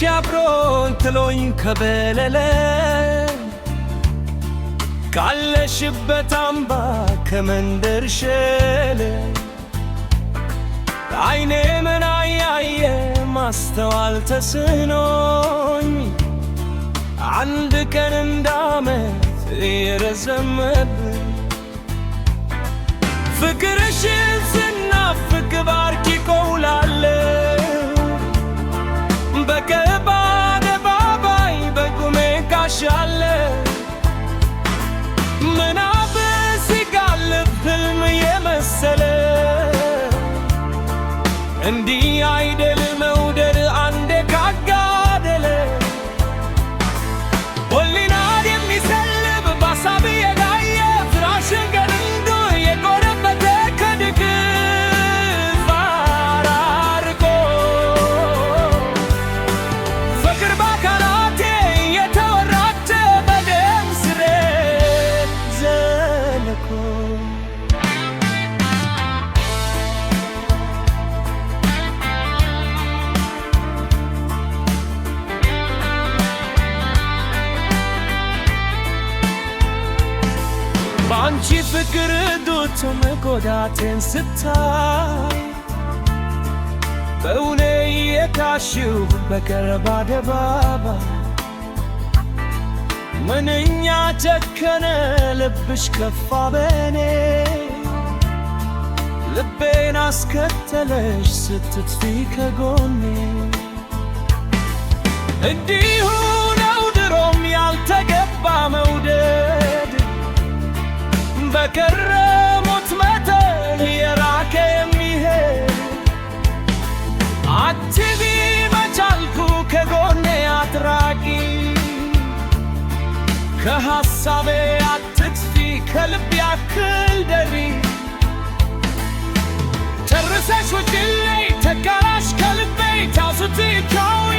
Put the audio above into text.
አብሮኝ ጥሎኝ ከበለለ ካለሽበት አምባ ከመንደር ሸለ አይኔ ምን አያየ ማስተዋል ተስኖኝ አንድ ቀን እንዳመት የረዘመብኝ ፍቅርሽን ስናፍቅ ባርኪ ቆውላለሁ በቀባ አደባባይ በቁሜ ካሻለሁ ምናብ ሲጋልብ ሕልም የመሰለ እንዲህ አይደል መውደድ አንዴ ካጋደለ ወሊናድ የሚሰልብ ባሳብ የጋየ ፍራሽን ገንዶ የቆረበተ ከድግፍ አራርቆ ፍቅር ባካላቴ የተወራጨ በደም ስሬ ዘለቆ አንቺ ፍቅር ዱቶ መጎዳቴን ስታይ በእውኔ የታሽው በቀረባ አደባባይ ምንኛ ጨከነ ልብሽ ከፋ በኔ ልቤን አስከተለሽ ስትጥፊ ከጎኔ እንዲሁ ነው ድሮም ያልተገባ መውደድ በከረሙት መጠን የራቀ የሚሄድ አትቢ መቻልኩ ከጎኔ አትራቂ ከሐሳቤ አትጥፊ ከልብ ያክል ደሪ ጨርሰሽ ውጭልኝ ተጋራሽ ከልቤ ታውስቲ ቻዊ